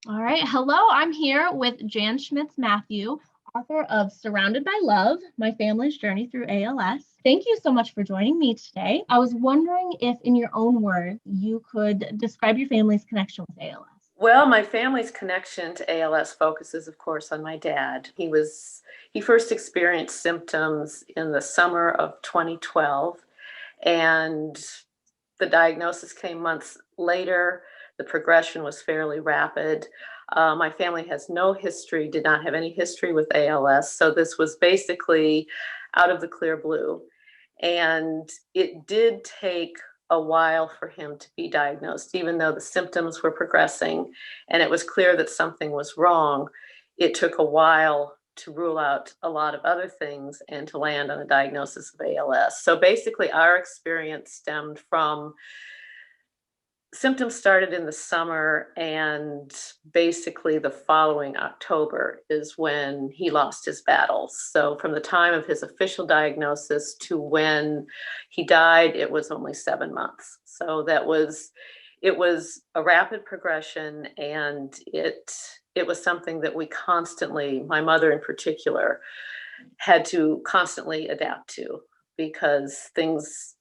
All right. Hello, I'm here with Jan Schmitz Mathew, author of Surrounded by Love, My Family's Journey Through ALS. Thank you so much for joining me today. I was wondering if, in your own words, you could describe your family's connection with ALS. Well, my family's connection to ALS focuses, of course, on my dad. He first experienced symptoms in the summer of 2012, and the diagnosis came months later. The progression was fairly rapid. My family has no history, did not have any history with ALS, so this was basically out of the clear blue. And it did take a while for him to be diagnosed, even though the symptoms were progressing and it was clear that something was wrong. It took a while to rule out a lot of other things and to land on a diagnosis of ALS. So basically, our experience stemmed from symptoms started in the summer, and basically the following October is when he lost his battle. So from the time of his official diagnosis to when he died, it was only 7 months. So it was a rapid progression, and it was something that we constantly, my mother in particular, had to constantly adapt to, because things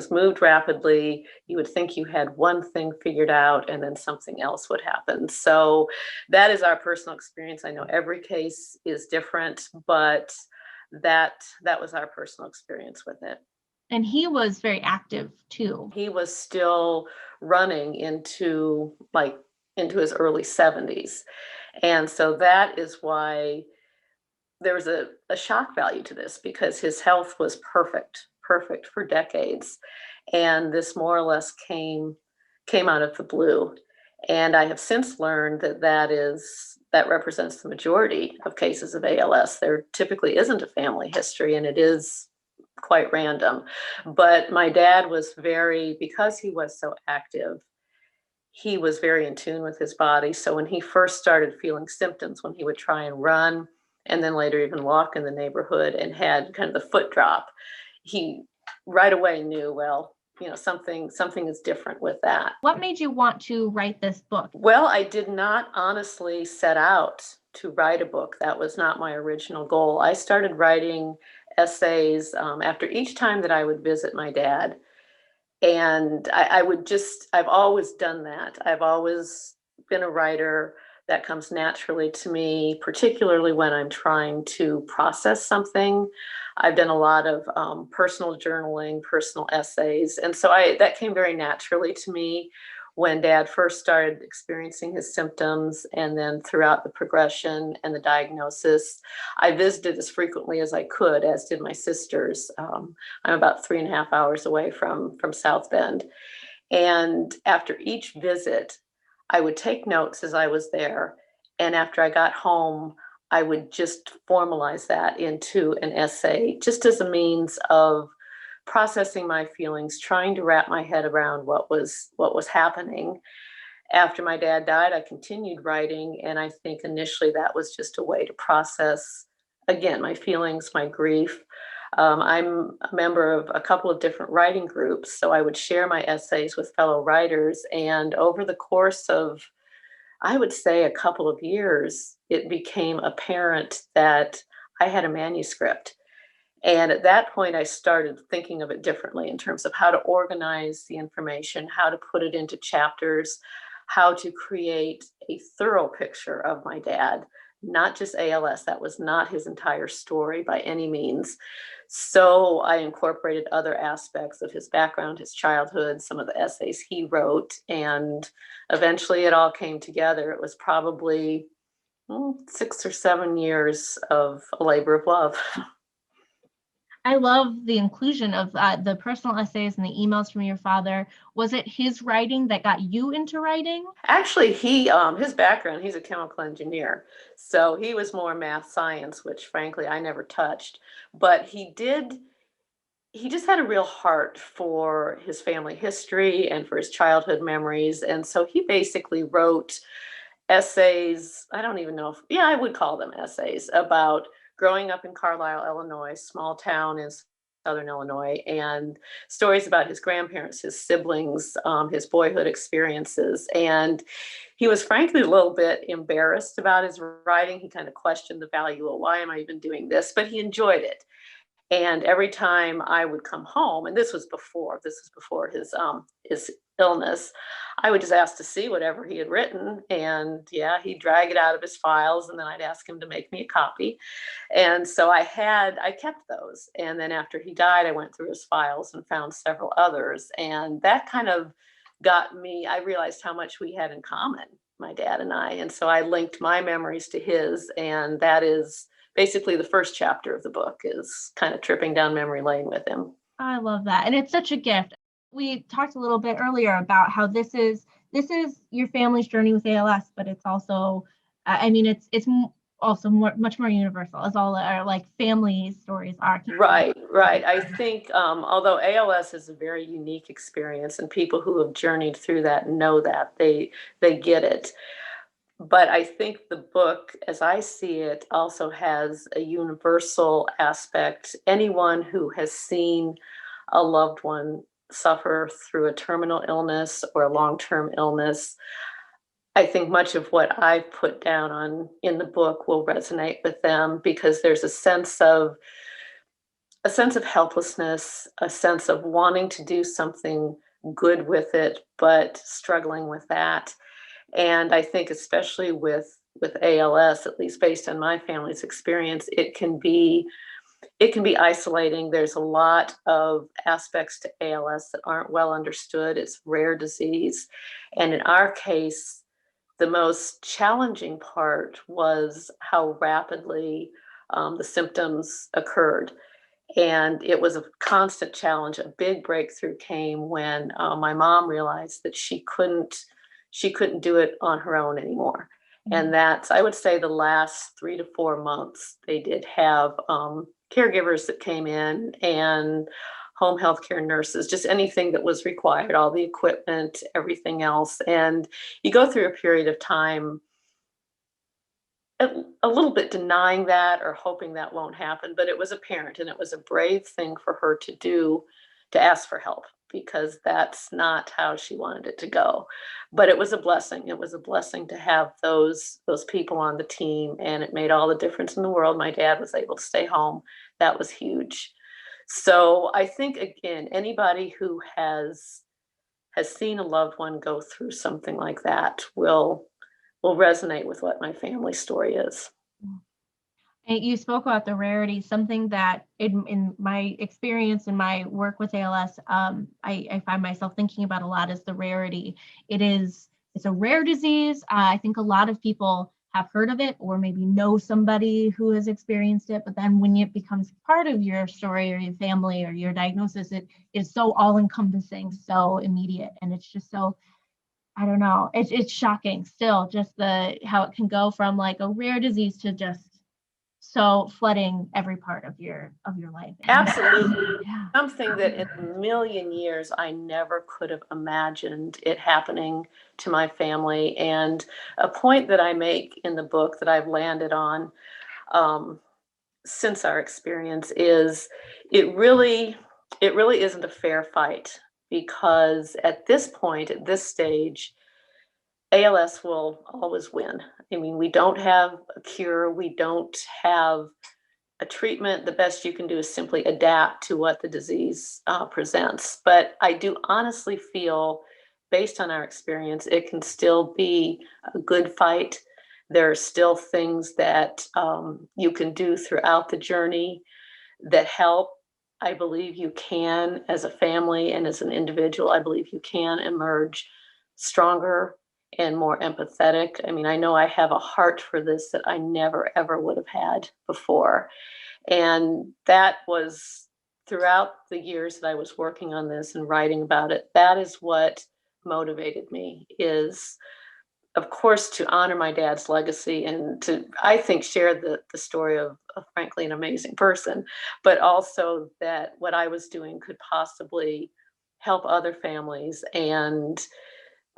moved rapidly. You would think you had one thing figured out and then something else would happen. So that is our personal experience. I know every case is different, but that was our personal experience with it. And he was very active too. He was still running into his early 70s. And so that is why there was a shock value to this, because his health was perfect for decades. And this more or less came out of the blue. And I have since learned that represents the majority of cases of ALS. There typically isn't a family history, and it is quite random. But my dad was because he was so active, he was very in tune with his body. So when he first started feeling symptoms, when he would try and run and then later even walk in the neighborhood and had kind of the foot drop, he right away knew, well, something is different with that. What made you want to write this book? Well, I did not honestly set out to write a book. That was not my original goal. I started writing essays after each time that I would visit my dad. And I've always done that. I've always been a writer. That comes naturally to me, particularly when I'm trying to process something. I've done a lot of personal journaling, personal essays. And so that came very naturally to me when Dad first started experiencing his symptoms, and then throughout the progression and the diagnosis. I visited as frequently as I could, as did my sisters. I'm about 3.5 hours away from South Bend. And after each visit, I would take notes as I was there. And after I got home, I would just formalize that into an essay, just as a means of processing my feelings, trying to wrap my head around what was happening. After my dad died, I continued writing, and I think initially that was just a way to process, again, my feelings, my grief. I'm a member of a couple of different writing groups, so I would share my essays with fellow writers. And over the course of, I would say, a couple of years, it became apparent that I had a manuscript. And at that point, I started thinking of it differently in terms of how to organize the information, how to put it into chapters, how to create a thorough picture of my dad, not just ALS. That was not his entire story by any means. So I incorporated other aspects of his background, his childhood, some of the essays he wrote, and eventually it all came together. It was probably 6 or 7 years of a labor of love. I love the inclusion of the personal essays and the emails from your father. Was it his writing that got you into writing? Actually, his background, he's a chemical engineer. So he was more math science, which frankly I never touched. But he just had a real heart for his family history and for his childhood memories. And so he basically wrote essays. I don't even know if, yeah, I would call them essays about growing up in Carlisle, Illinois, small town in Southern Illinois, and stories about his grandparents, his siblings, his boyhood experiences. And he was frankly a little bit embarrassed about his writing. He kind of questioned the value of, why am I even doing this? But he enjoyed it. And every time I would come home, and this was before his illness, I would just ask to see whatever he had written. And yeah, he'd drag it out of his files, and then I'd ask him to make me a copy. And so I kept those. And then after he died, I went through his files and found several others. And that kind of got me, I realized how much we had in common, my dad and I. And so I linked my memories to his, and that is basically the first chapter of the book, is kind of tripping down memory lane with him. I love that. And it's such a gift. We talked a little bit earlier about how this is your family's journey with ALS, but it's also, it's also much more universal, as all our like family stories are. Right. I think although ALS is a very unique experience, and people who have journeyed through that know that they get it. But I think the book, as I see it, also has a universal aspect. Anyone who has seen a loved one suffer through a terminal illness or a long-term illness, I think much of what I've put down in the book will resonate with them, because there's a sense of helplessness, a sense of wanting to do something good with it, but struggling with that. And I think especially with ALS, at least based on my family's experience, it can be isolating. There's a lot of aspects to ALS that aren't well understood. It's a rare disease. And in our case, the most challenging part was how rapidly the symptoms occurred. And it was a constant challenge. A big breakthrough came when my mom realized that she couldn't do it on her own anymore. And that's, I would say, the last 3 to 4 months, they did have caregivers that came in, and home health care nurses, just anything that was required, all the equipment, everything else. And you go through a period of time a little bit denying that or hoping that won't happen, but it was apparent, and it was a brave thing for her to do, to ask for help, because that's not how she wanted it to go. But it was a blessing. It was a blessing to have those people on the team, and it made all the difference in the world. My dad was able to stay home. That was huge. So I think, again, anybody who has seen a loved one go through something like that will resonate with what my family story is. And you spoke about the rarity, something that in my experience in my work with ALS, I find myself thinking about a lot, is the rarity. It's a rare disease. I think a lot of people have heard of it, or maybe know somebody who has experienced it. But then when it becomes part of your story or your family or your diagnosis, it is so all encompassing, so immediate. And it's just so, I don't know, it's shocking still, just how it can go from like a rare disease to just so flooding every part of your life. Absolutely. Yeah. Something that in a million years I never could have imagined it happening to my family. And a point that I make in the book that I've landed on since our experience is, it really isn't a fair fight, because at this point, at this stage, ALS will always win. I mean, we don't have a cure. We don't have a treatment. The best you can do is simply adapt to what the disease presents. But I do honestly feel, based on our experience, it can still be a good fight. There are still things that you can do throughout the journey that help. I believe you can, as a family and as an individual, I believe you can emerge stronger and more empathetic. I mean, I know I have a heart for this that I never, ever would have had before. And that was throughout the years that I was working on this and writing about it. That is what motivated me, is, of course, to honor my dad's legacy and to, I think, share the story of frankly an amazing person, but also that what I was doing could possibly help other families, and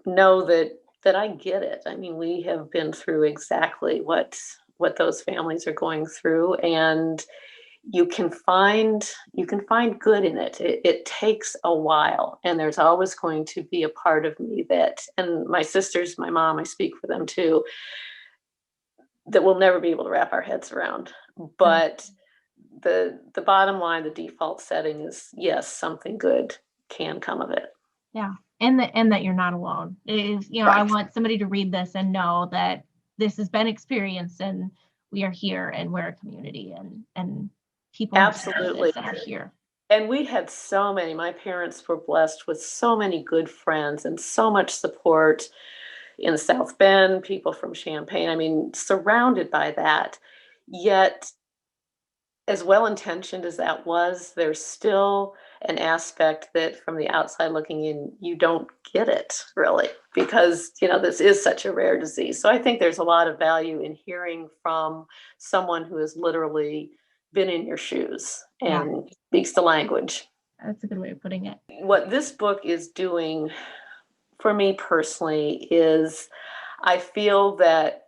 know that I get it. I mean, we have been through exactly what those families are going through, and you can find good in it. It takes a while, and there's always going to be a part of me that, and my sisters, my mom, I speak for them too, that we'll never be able to wrap our heads around. But the bottom line, the default setting is yes, something good can come of it. Yeah. And that you're not alone. It is, you know, Right. I want somebody to read this and know that this has been experienced and we are here and we're a community and people Absolutely. are here. And we had so many, my parents were blessed with so many good friends and so much support in South Bend, people from Champaign. I mean, surrounded by that. Yet, as well-intentioned as that was, there's still an aspect that from the outside looking in, you don't get it really, because, you know, this is such a rare disease. So I think there's a lot of value in hearing from someone who has literally been in your shoes and speaks the language. That's a good way of putting it. What this book is doing for me personally is I feel that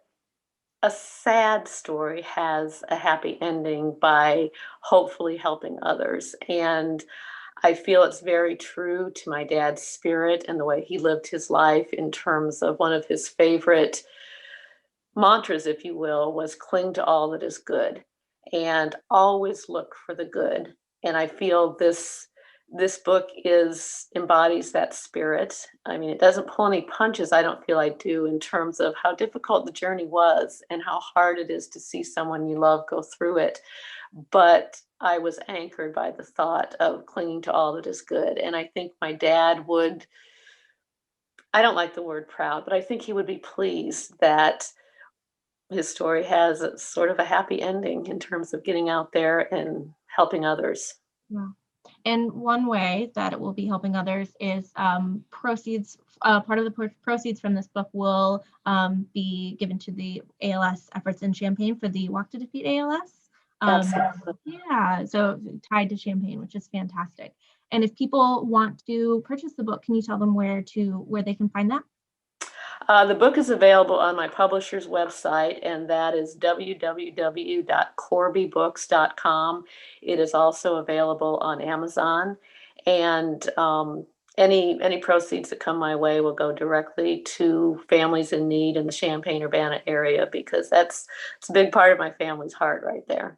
a sad story has a happy ending by hopefully helping others. And I feel it's very true to my dad's spirit and the way he lived his life, in terms of one of his favorite mantras, if you will, was cling to all that is good and always look for the good. And I feel this book embodies that spirit. I mean, it doesn't pull any punches, I don't feel I do, in terms of how difficult the journey was and how hard it is to see someone you love go through it. But I was anchored by the thought of clinging to all that is good. And I think my dad would, I don't like the word proud, but I think he would be pleased that his story has a sort of a happy ending in terms of getting out there and helping others. Yeah. And one way that it will be helping others is proceeds. Part of the proceeds from this book will be given to the ALS efforts in Champaign for the Walk to Defeat ALS. Yeah, so tied to Champaign, which is fantastic. And if people want to purchase the book, can you tell them where they can find that? The book is available on my publisher's website, and that is www.corbybooks.com. It is also available on Amazon, and any proceeds that come my way will go directly to families in need in the Champaign-Urbana area, because it's a big part of my family's heart right there.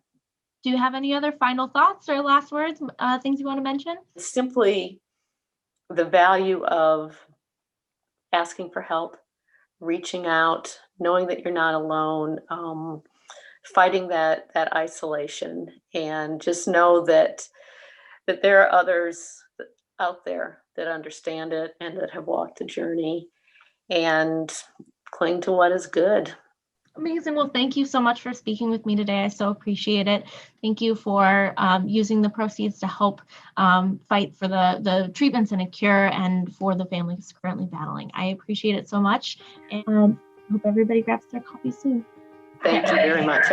Do you have any other final thoughts or last words, things you want to mention? Simply the value of asking for help, reaching out, knowing that you're not alone, fighting that isolation, and just know that there are others out there that understand it and that have walked the journey, and cling to what is good. Amazing. Well, thank you so much for speaking with me today. I so appreciate it. Thank you for using the proceeds to help fight for the treatments and a cure, and for the families currently battling. I appreciate it so much, and hope everybody grabs their copy soon. Thank you very much.